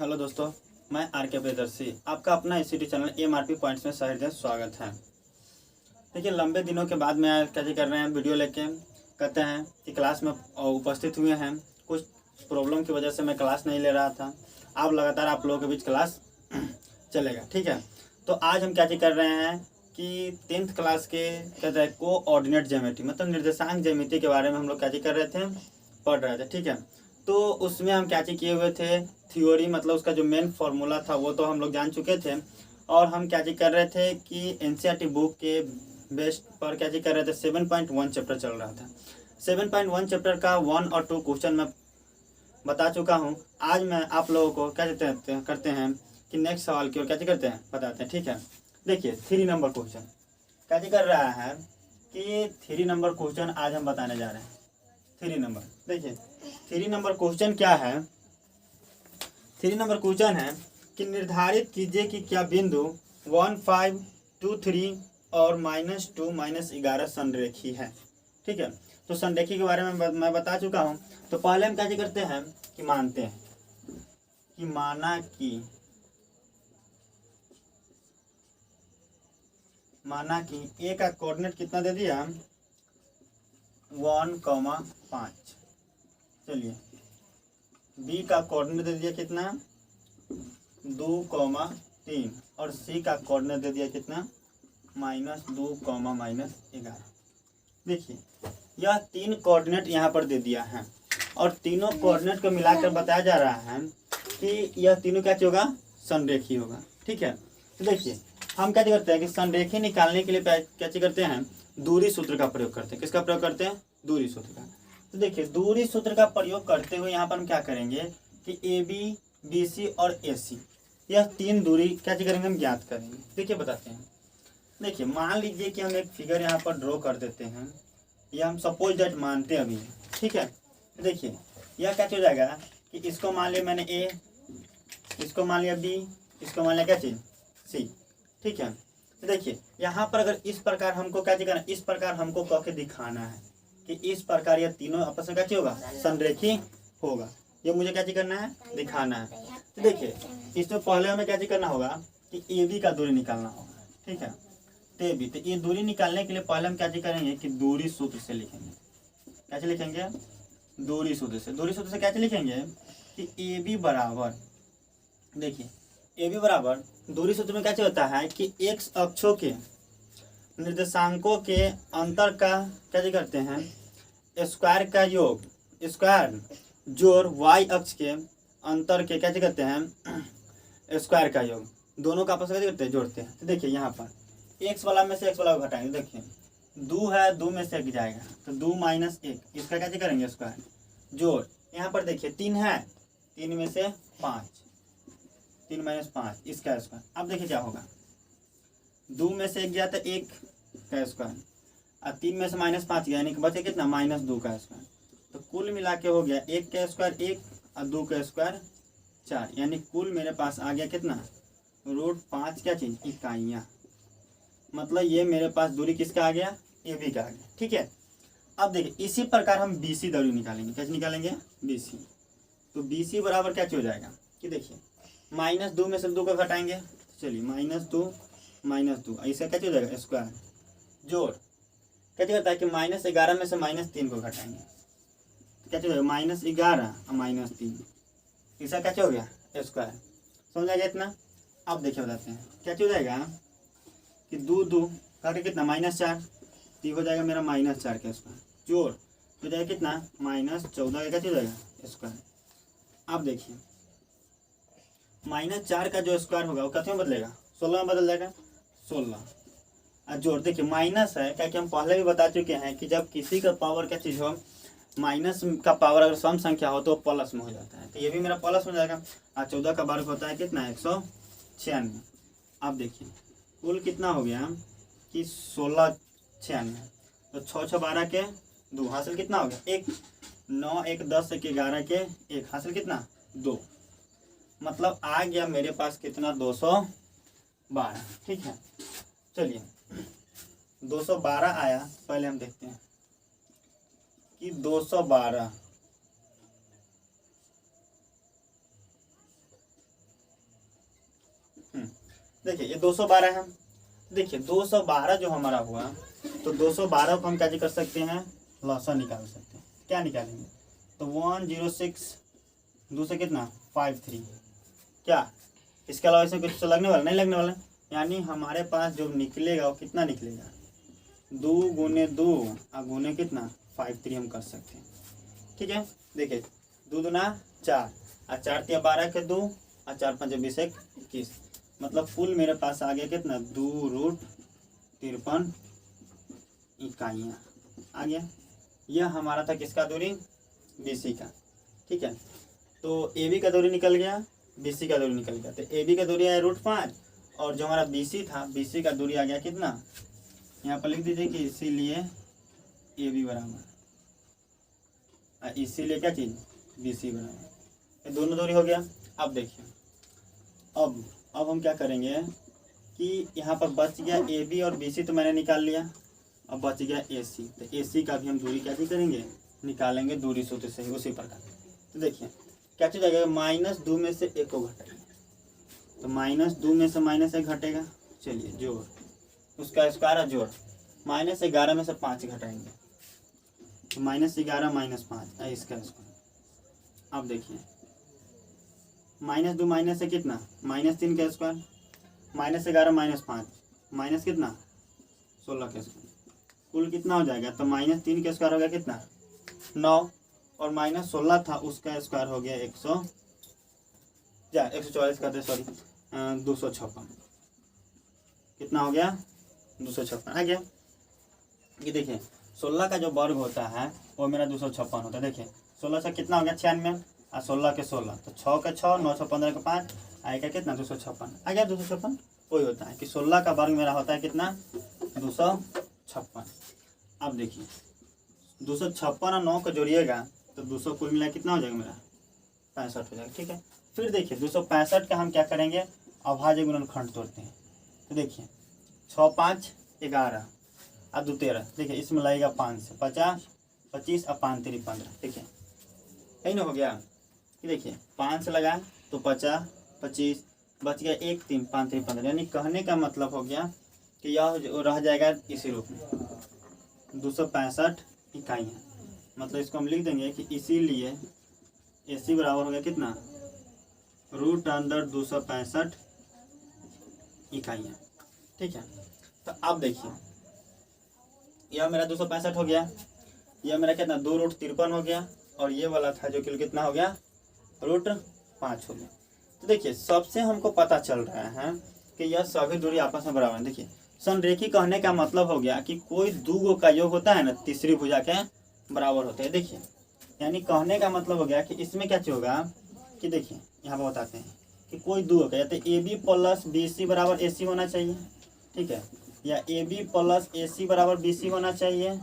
Hello दोस्तों, मैं are के प्रियदर्शी आपका अपना एससीटी चैनल एमआरपी पॉइंट्स में सहृदय स्वागत है। देखिए, लंबे दिनों के बाद मैं कैसे कर रहे हैं वीडियो लेके कहते हैं कि क्लास में उपस्थित हुए हैं। कुछ प्रॉब्लम की वजह से मैं क्लास नहीं ले रहा था। अब लगातार आप लोगों के बीच क्लास चलेगा, ठीक है। तो आज हम क्या कर रहे हैं कि 10th क्लास के कहते हैं कोऑर्डिनेट ज्यामिति मतलब निर्देशांक ज्यामिति के बारे में हम लोग क्या कर रहे थे, पढ़ रहे थे, ठीक है। तो उसमें हम क्या किए हुए थे, थ्योरी मतलब उसका जो मेन फार्मूला था वो तो हम लोग जान चुके थे। और हम क्या कर रहे थे कि एनसीईआरटी बुक के बेस्ट पर क्या कर रहे थे, 7.1 चैप्टर चल रहा था। 7.1 चैप्टर का 1 और 2 क्वेश्चन मैं बता चुका हूँ। आज मैं आप लोगों को क्या करते हैं कि नेक्स्ट सवाल की ओर क्या करते हैं बताते हैं, ठीक है। देखिए 3 नंबर क्वेश्चन क्या कर रहा है कि 3 नंबर क्वेश्चन आज हम बताने जा रहे हैं। 3 नंबर देखिए 3 नंबर क्वेश्चन क्या है। 3 नंबर क्वेश्चन है कि निर्धारित कीजिए कि क्या बिंदु 1, 5, 2, 3 और -2, -11 संरेखी है, ठीक है। तो संरेखी के बारे में मैं बता चुका हूँ। तो पहले हम क्या करते हैं कि मानते हैं कि माना कि ए का कोऑर्डिनेट कितना दे दिया 1,5। चलिए बी का कोऑर्डिनेट दे दिया कितना 2,3 और सी का कोऑर्डिनेट दे दिया कितना -2, -11। देखिए यह 3 कोऑर्डिनेट यहाँ पर दे दिया है और तीनों कोऑर्डिनेट को मिलाकर बताया जा रहा है कि यह तीनों क्या होगा, संरेखी होगा, ठीक है। तो देखिए हम क्या करते हैं कि संरेखी निकालने के लिए क्या करते हैं, दूरी सूत्र का प्रयोग करते हैं। किसका प्रयोग करते हैं, दूरी सूत्र का। तो देखिए दूरी सूत्र का प्रयोग करते हुए यहाँ पर हम क्या करेंगे कि ए बी, बी सी और ए सी यह 3 दूरी क्या करेंगे, हम ज्ञात करेंगे। देखिए बताते हैं। देखिए मान लीजिए कि हम एक फिगर यहाँ पर ड्रॉ कर देते हैं, या हम सपोज दैट मानते हैं अभी, ठीक है। देखिए यह क्या हो जाएगा कि इसको मान लिया मैंने ए, इसको मान लिया बी, इसको मान लिया क्या चीज सी, ठीक है। तो देखिए यहाँ पर अगर इस प्रकार हमको क्या करना, इस प्रकार हमको कह के दिखाना है कि इस प्रकार यह तीनों आपस में क्या होगा, संरेखी होगा। ये मुझे क्या करना है, दिखाना है। तो देखिए इसमें पहले हमें क्या करना होगा कि ए बी का दूरी निकालना होगा, ठीक है। तो ये दूरी निकालने के लिए पहले हम क्या करेंगे कि दूरी सूत्र से लिखेंगे। क्या लिखेंगे, दूरी सूत्र से। दूरी सूत्र से क्या लिखेंगे कि ए बी बराबर, देखिए ए बी बराबर दूरी सूत्र में क्या होता है कि एक्स अक्षों के निर्देशांकों के अंतर का क्या करते हैं, स्क्वायर का योग, स्क्वायर जोड़ वाई अक्ष के अंतर के क्या करते हैं, स्क्वायर का योग, दोनों का आपस में क्या करते हैं, जोड़ते हैं। तो देखिए यहाँ पर एक्स वाला में से एक्स वाला को घटाएंगे। देखिए 2 है, 2 में से 1 जाएगा तो 2 - 1, इसका क्या करेंगे, स्क्वायर जोड़। यहाँ पर देखिए 3 है, 3 में से 5, 3 - 5 इसका स्क्वायर। अब देखिए क्या होगा, 2 में से 1 गया तो 1 का स्क्वायर और 3 में से -5 गया, यानी कि बचे कितना -2 का स्क्वायर। तो कुल मिला के हो गया 1 का स्क्वायर 1 और 2 का स्क्वायर 4, यानी कुल मेरे पास आ गया कितना √5 क्या चीज इकाइयाँ। मतलब ये मेरे पास दूरी किसका आ गया, ए बी का आ गया, ठीक है। अब देखिए इसी प्रकार हम बी सी दूरी निकालेंगे। कैसे निकालेंगे, बी सी। तो बी सी बराबर क्या हो जाएगा कि देखिए -2 में से 2 को घटाएंगे। चलिए -2 ऐसा क्या हो जाएगा, स्क्वायर जोड़ क्या करता है कि -11 में से -3 को घटाएंगे। क्या हो जाएगा -11 और -3, ऐसा क्या हो गया, स्क्वायर। समझ आ गया इतना। अब देखिए बताते हैं क्या हो जाएगा कि 2 करके कितना -4, तो हो जाएगा मेरा -4 का स्क्वायर जोड़ हो जाएगा कितना -14 का क्या हो जाएगा, स्क्वायर। अब देखिए -4 का जो स्क्वायर होगा वो कैसे में बदलेगा, 16 में बदल जाएगा, 16 और जोड़। देखिए माइनस है क्या कि हम पहले भी बता चुके हैं कि जब किसी का पावर क्या चीज़ हो, माइनस का पावर अगर सम संख्या हो तो प्लस में हो जाता है। तो ये भी मेरा प्लस में जाएगा और 14 का वर्ग होता है कितना 196। अब देखिए कुल कितना हो गया कि 1696, तो 6 6 12 के 2 हासिल कितना हो गया 1, 9 1 10 1 11 के 1 हासिल कितना 2, मतलब आ गया मेरे पास कितना 212, ठीक है। चलिए 212 आया, पहले हम देखते हैं कि 212 देखिए ये 212 है। देखिए 212 जो हमारा हुआ, तो 212 को हम क्या कर सकते हैं, लॉसा निकाल सकते हैं। क्या निकालेंगे, तो 106 2 से कितना 53, क्या इसके अलावा इसमें कुछ तो लगने वाला नहीं, लगने वाला, यानी हमारे पास जो निकलेगा वो कितना निकलेगा, 2 गुने 2 और गुने कितना 53 हम कर सकते हैं। ठीक है, देखिए 2 दूना 4 और 4 तिया 12 के 2 और 4 5 20 21, मतलब कुल मेरे पास आ गया कितना 2√53 इकाइयाँ आ गया। यह हमारा था किसका दूरी, BC का। ठीक है, तो AB का दूरी निकल गया, BC का दूरी निकल गया, तो AB का दूरी आया √5 और जो हमारा BC था, BC का दूरी आ गया कितना, यहाँ पर लिख दीजिए कि इसीलिए AB बराबर, इसीलिए क्या चीज़ BC बराबर, ये दोनों दूरी हो गया। अब देखिए अब हम क्या करेंगे कि यहाँ पर बच गया AB और BC तो मैंने निकाल लिया, अब बच गया AC, तो AC का भी हम दूरी क्या करेंगे, निकालेंगे दूरी सूत्र से ही उसी प्रकार। तो देखिए क्या चीज़ आएगा, -2 में से 1 को घटाएंगे, तो -2 में से -1 घटेगा, चलिए जोड़, उसका स्क्वायर जोड़, -11 में से 5 घटाएंगे, तो -11 -5 इसका स्क्वायर। अब देखिए -2 माइनस से कितना -3 का स्क्वायर, -11 -5 माइनस कितना 16 का स्क्वायर, कुल कितना हो जाएगा, तो -3 का स्क्वायर हो गया कितना 9 और -16 था उसका स्क्वायर हो गया 144 का, सॉरी 256, कितना हो गया 256 आ गया। ये देखिए 16 का जो वर्ग होता है वो मेरा 256 होता है। देखिए 16 से कितना हो गया 96 और 16 के 16, तो 6 के 6 915 के 5 आएगा कितना 256 आ गया। 256 वही होता है कि 16 का वर्ग मेरा होता है कितना 256। अब देखिए 256 और 9 को जोड़िएगा तो 200 कुल मिला कितना हो जाएगा मेरा 65 हो जाएगा। ठीक है, फिर देखिए 265 का हम क्या करेंगे, अभाज्य गुणनखंड तोड़ते हैं। तो देखिए 6 5 11 और 2 13, देखिए इसमें लगेगा 5 से 50 25 और 5 3 15, ठीक है यही ना हो गया। देखिए 5 से लगा तो 50 25 बच गया 1 3 5 3 15, यानी कहने का मतलब हो गया कि यह रह जाएगा इसी रूप में 265 इकाइयाँ। मतलब इसको हम लिख देंगे कि इसीलिए AC बराबर हो गया कितना √265 इकाइयाँ। ठीक है, तो अब देखिए यह मेरा 265 हो गया, यह मेरा कितना 2√53 हो गया, और ये वाला था जो कि कितना हो गया √5 हो गया। तो देखिए सबसे हमको पता चल रहा है कि यह सभी दूरी आपस में बराबर है। देखिए संरेखी कहने का मतलब हो गया कि कोई दो गो का योग होता है ना, तीसरी भुजा के बराबर होते हैं। देखिए यानी कहने का मतलब हो गया कि इसमें क्या होगा कि देखिए यहाँ पर बताते हैं कि कोई दो का, या तो AB + BC बराबर AC होना चाहिए, ठीक है, या AB + AC बराबर BC होना चाहिए,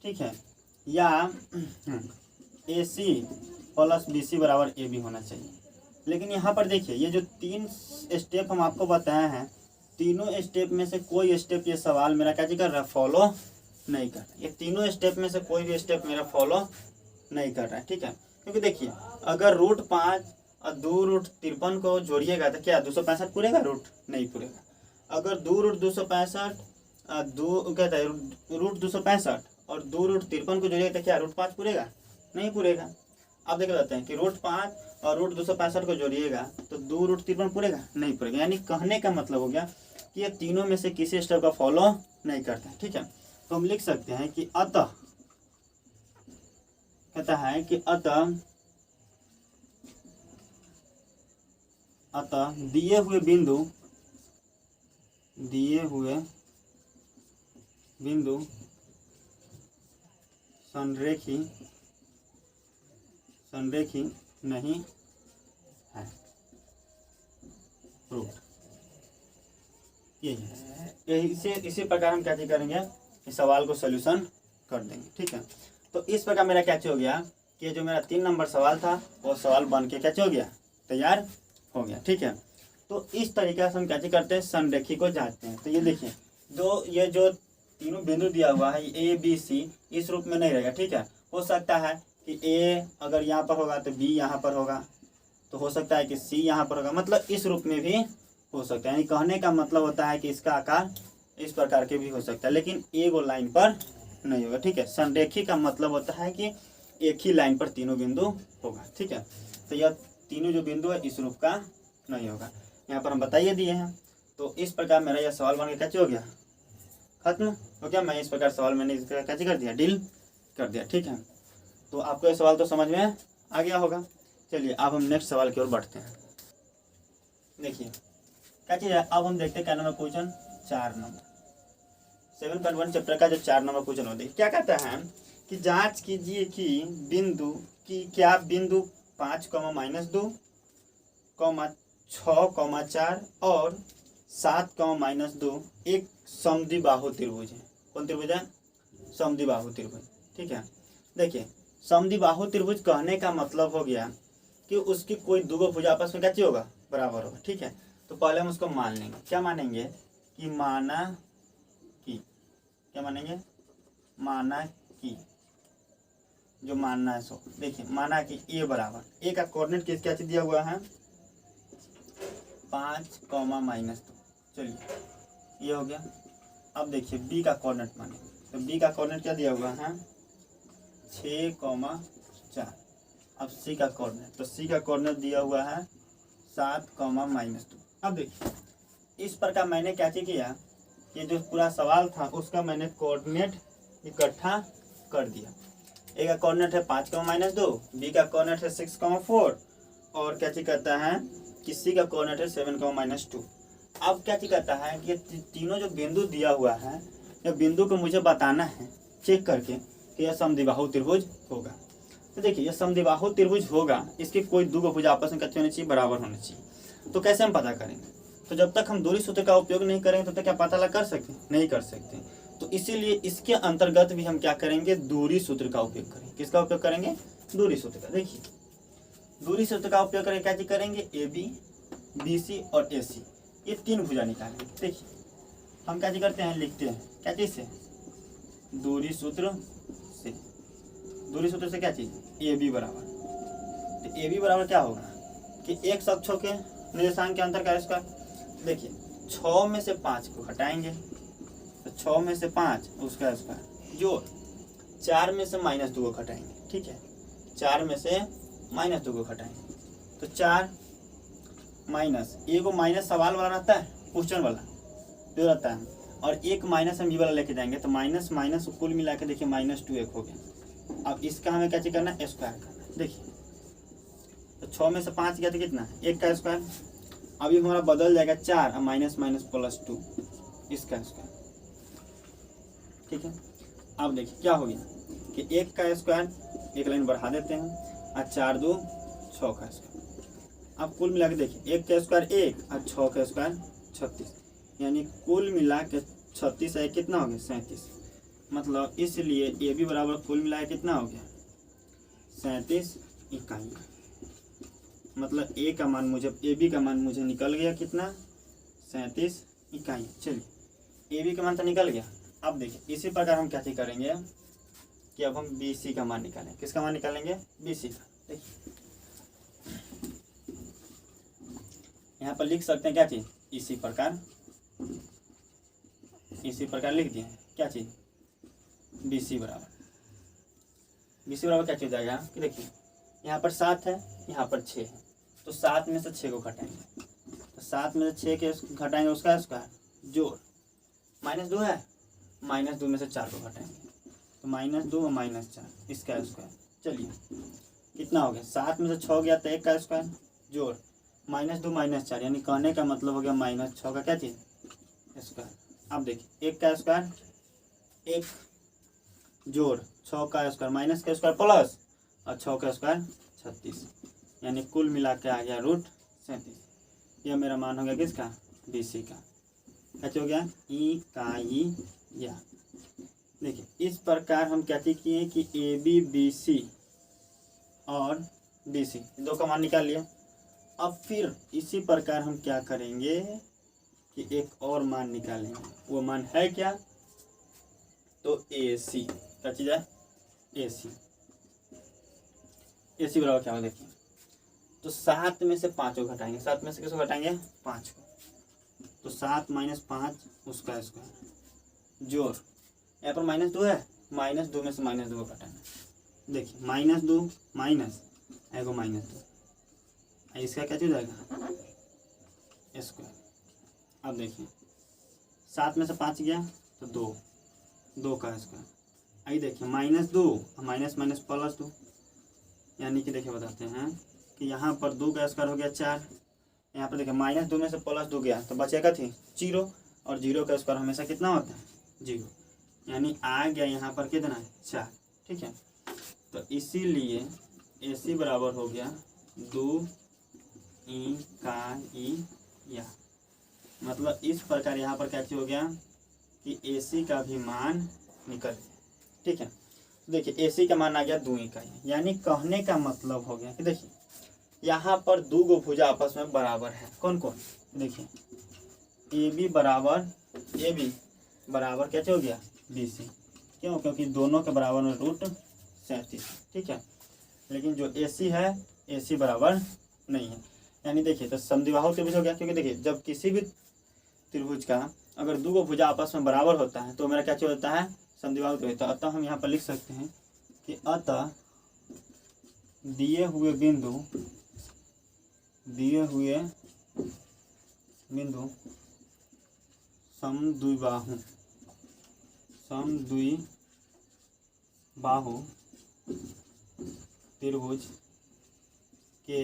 ठीक है, या AC + BC बराबर AB होना चाहिए। लेकिन यहाँ पर देखिए ये जो 3 स्टेप हम आपको बताए हैं, तीनों स्टेप में से कोई स्टेप ये सवाल मेरा क्या कर रहा है, फॉलो नहीं कर रहा है। ये तीनों स्टेप में से कोई भी स्टेप मेरा फॉलो नहीं कर रहा है। ठीक है, क्योंकि देखिए अगर √5 और 2√53 को जोड़िएगा तो क्या 265 पूरेगा, रूट नहीं पूरेगा। अगर 2√265 कहता है √265 और 2√53 को जोड़िएगा तो क्या √5 पूरेगा, नहीं पूरेगा। अब देख लेते हैं कि √5 और √265 को जोड़िएगा तो 2√53 पूरेगा, नहीं पूरेगा। यानी कहने का मतलब हो गया कि ये तीनों में से किसी स्टेप का फॉलो नहीं करता है। ठीक है, तो हम लिख सकते हैं कि अतः, कहता है कि अतः दिए हुए बिंदु संरेखी नहीं है, प्रूफ। इसी प्रकार हम क्या करेंगे, इस सवाल को सॉल्यूशन कर देंगे। ठीक है, तो इस प्रकार मेरा क्या हो गया कि जो मेरा 3 नंबर सवाल था वो सवाल बन के क्या हो गया, तैयार हो गया। ठीक है, तो इस तरीके से हम क्या करते हैं, संरेखी को जांचते हैं। तो ये देखिए ये जो तीनों बिंदु दिया हुआ है A B C इस रूप में नहीं रहेगा। ठीक है, हो सकता है कि A अगर यहाँ पर होगा तो B यहाँ पर होगा, तो हो सकता है कि C यहाँ पर होगा, मतलब इस रूप में भी हो सकता है। यानी कहने का मतलब होता है कि इसका आकार इस प्रकार के भी हो सकता है, लेकिन एक वो लाइन पर नहीं होगा। ठीक है, संरेखी का मतलब होता है कि एक ही लाइन पर तीनों बिंदु होगा। ठीक है, तो यह तीनों जो बिंदु है इस रूप का नहीं होगा। यहाँ पर हम बताइए दिए हैं। तो इस प्रकार मेरा यह सवाल बन के कैसे हो गया, खत्म हो गया। मैं इस प्रकार सवाल मैंने इसका कैसे कर दिया, डील कर दिया। ठीक है, तो आपको यह सवाल तो समझ में आ गया होगा। चलिए अब हम नेक्स्ट सवाल की ओर बढ़ते हैं। देखिए क्या चीज़ है, अब हम देखते हैं क्या नंबर क्वेश्चन, 4 नंबर 7.1 चैप्टर का जो 4 नंबर क्वेश्चन होता है। क्या कहता है कि जांच कीजिए कि बिंदु की क्या बिंदु 5,-2, 6,4 और 7,-2 एक समद्विबाहु त्रिभुज है। कौन त्रिभुज है, समद्विबाहु त्रिभुज। ठीक है, देखिए समद्विबाहु त्रिभुज कहने का मतलब हो गया कि उसकी कोई दो भुजा आपस में कैसे होगा, बराबर होगा। ठीक है, तो पहले हम उसको मान लेंगे। क्या मानेंगे कि माना कि, क्या मानेंगे, माना कि, जो मानना है सो देखिए, माना कि ए बराबर, ए का कोऑर्डिनेट किस क्या दिया हुआ है, 5,-2। चलिए ये हो गया। अब देखिए बी का कोऑर्डिनेट माने, तो बी का कोऑर्डिनेट क्या दिया हुआ है, 6,4। अब सी का कोऑर्डिनेट, तो सी का कोऑर्डिनेट दिया हुआ है 7,-2। अब देखिए इस प्रकार मैंने क्या किया, ये जो पूरा सवाल था उसका मैंने कोऑर्डिनेट इकट्ठा कर दिया। ए का कोऑर्डिनेट है 5,-2, बी का कोऑर्डिनेट है 6,4 और क्या कहता है कि सी का कोऑर्डिनेट है 7,-2। अब क्या कहता है कि तीनों जो बिंदु दिया हुआ है, या बिंदु को मुझे बताना है चेक करके कि यह समद्विबाहु त्रिभुज होगा। तो देखिए यह समद्विबाहु त्रिभुज होगा, इसके कोई दो भुजा आपस में कैसे होनी चाहिए, बराबर होनी चाहिए। तो कैसे हम पता करेंगे, तो जब तक हम दूरी सूत्र का उपयोग नहीं करेंगे तब तक क्या पता कर सकते, नहीं कर सकते। तो इसीलिए इसके अंतर्गत भी हम क्या करेंगे, दूरी सूत्र का उपयोग करेंगे। किसका उपयोग करेंगे, दूरी सूत्र का। देखिए दूरी सूत्र का उपयोग करके क्या करेंगे, ए बी, बी सी और ए सी, ये तीन भुजा निकालेंगे। देखिए हम क्या करते हैं, लिखते हैं क्या चीज से, दूरी सूत्र से। दूरी सूत्र से क्या चीज, ए बी बराबर, तो ए बी बराबर क्या होगा कि एक अक्षों के निर्देशांक के अंतर का इसका। देखिए 6 में से 5 को हटाएंगे, तो 6 में से 5 उसका जोड़, 4 में से -2 को घटाएंगे। ठीक है, 4 में से -2 को घटाएंगे, तो 4 माइनस, ए को माइनस सवाल वाला रहता है, क्वेश्चन वाला जो रहता है, और एक माइनस हम ये वाला लेके जाएंगे, तो माइनस माइनस कुल मिला के देखिए -2 एक हो गया। अब इसका हमें क्या करना है, स्क्वायर करना है। देखिए तो 6 में से 5 गया तो कितना, 1 का स्क्वायर। अभी हमारा बदल जाएगा 4 और माइनस माइनस +2 इसका स्क्वायर। ठीक है, अब देखिए क्या हो गया कि 1 का स्क्वायर, एक लाइन बढ़ा देते हैं, और 4 2 6 का स्क्वायर। अब कुल मिला के देखिए 1 का स्क्वायर 1 और 6 का स्क्वायर 36, यानी कुल मिला के 36 है कितना हो गया, 37। मतलब इसलिए ए बी बराबर कुल मिला के कितना हो गया, 37 इकाई। मतलब ए का मान मुझे, ए बी का मान मुझे निकल गया कितना, 37 इकाई। चलिए ए बी का मान तो निकल गया। अब देखिए इसी प्रकार हम क्या करेंगे कि अब हम बी सी का मान निकालें। किसका मान निकालेंगे, बी सी का। देखिए यहाँ पर लिख सकते हैं क्या चीज़, इसी प्रकार लिख दिए क्या चीज़, बी सी बराबर क्या चीज़ जाएगा कि देखिए यहाँ पर 7 है, यहाँ पर 6 है, तो 7 में से 6 को घटाएंगे, तो 7 में से 6 के घटाएंगे उसका स्क्वायर, जोड़, -2 है, -2 में से 4 को घटाएंगे, तो -2 और -4 इसका स्क्वायर। चलिए कितना हो गया, 7 में से 6 गया तो 1 का स्क्वायर, जोड़, -2 -4, यानी कहने का मतलब हो गया -6 का क्या चीज़, स्क्वायर। अब देखिए 1 का स्क्वायर 1, जोड़ 6 का स्क्वायर माइनस का स्क्वायर प्लस और 6 का स्क्वायर 36, यानी कुल मिला के आ गया √37। यह मेरा मान हो गया किसका, बी सी का। क्या हो गया, इकाई या। देखिए इस प्रकार हम क्या किए कि ए बी बी सी और डी सी दो का मान निकाल लिया। अब फिर इसी प्रकार हम क्या करेंगे कि एक और मान निकालेंगे। वो मान है क्या, तो ए सी। क्या चीज़ है, ए सी। ए सी बराबर क्या होगा देखिए, तो 7 में से 5 को घटाएंगे, 7 में से किसको घटाएंगे, 5 को, तो 7 - 5 उसका स्क्वायर जोड़, यहाँ पर -2 है, -2 में से -2 को घटाना। देखिए -2 माइनस एगो -2, इसका क्या हो जाएगा स्क्वायर। अब देखिए 7 में से 5 गया तो 2 का स्क्वायर। आई देखिए -2 माइनस +2, यानी कि देखिए बताते हैं कि यहाँ पर 2 का स्क्वायर हो गया 4। यहाँ पर देखिए -2 में से +2 गया तो बचेगा थी 0, और 0 का स्क्वायर हमेशा कितना होता है 0, यानी आ गया यहाँ पर कितना 4। ठीक है, तो इसीलिए AC बराबर हो गया 2 इकाइयाँ। मतलब इस प्रकार यहाँ पर क्या चीज हो गया कि AC का भी मान निकल गया। ठीक है, देखिए AC का मान आ गया 2 इकाई, यानी कहने का मतलब हो गया कि देखिए यहाँ पर 2 गो भुजा आपस में बराबर है। कौन कौन, देखिए AB बराबर कैसे हो गया BC। क्यों, क्योंकि दोनों के बराबर में √37। ठीक है, लेकिन जो AC है AC बराबर नहीं है, यानी देखिए तो समद्विबाहु त्रिभुज हो गया। क्योंकि देखिए जब किसी भी त्रिभुज का अगर 2 गो भुजा आपस में बराबर होता है तो मेरा क्या चीज होता है समद्विबाहु त्रिभुज। तो अतः हम यहाँ पर लिख सकते हैं कि अतः दिए हुए बिंदु समद्विबाहु त्रिभुज के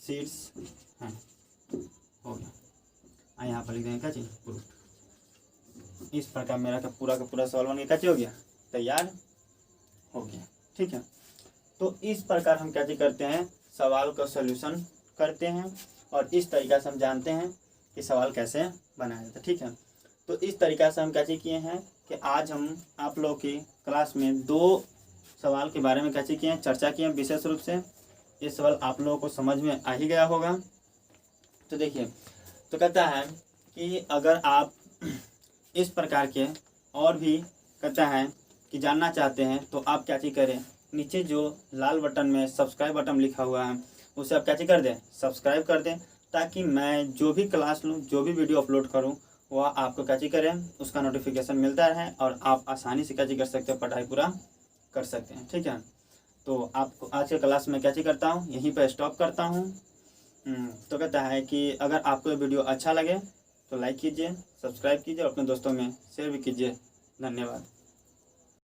शीर्ष हैं। हो गया, यहाँ पर लिख देंगे क्या चीज प्रूफ। इस प्रकार मेरा का पूरा सवाल बन गया, क्या चीज हो गया तैयार हो गया। ठीक है, तो इस प्रकार हम क्या चीज करते हैं सवाल का सॉल्यूशन करते हैं, और इस तरीका से हम जानते हैं कि सवाल कैसे बनाया जाता है। ठीक है, तो इस तरीका से हम क्या चीज किए हैं कि आज हम आप लोगों की क्लास में 2 सवाल के बारे में क्या चीज किए हैं चर्चा किए हैं विशेष रूप से। ये सवाल आप लोगों को समझ में आ ही गया होगा। तो देखिए, तो कहता है कि अगर आप इस प्रकार के और भी कहता है कि जानना चाहते हैं तो आप क्या चीज करें, नीचे जो लाल बटन में सब्सक्राइब बटन लिखा हुआ है उसे आप क्या चीज कर दें सब्सक्राइब कर दें, ताकि मैं जो भी क्लास लूँ जो भी वीडियो अपलोड करूँ वह आपको क्या चीज करें उसका नोटिफिकेशन मिलता रहे, और आप आसानी से क्या चीज कर सकते हैं पढ़ाई पूरा कर सकते हैं। ठीक है, तो आपको आज के क्लास में क्या चीज करता हूँ यहीं पर स्टॉप करता हूँ। तो कहता है कि अगर आपको वीडियो अच्छा लगे तो लाइक कीजिए, सब्सक्राइब कीजिए और अपने दोस्तों में शेयर भी कीजिए। धन्यवाद।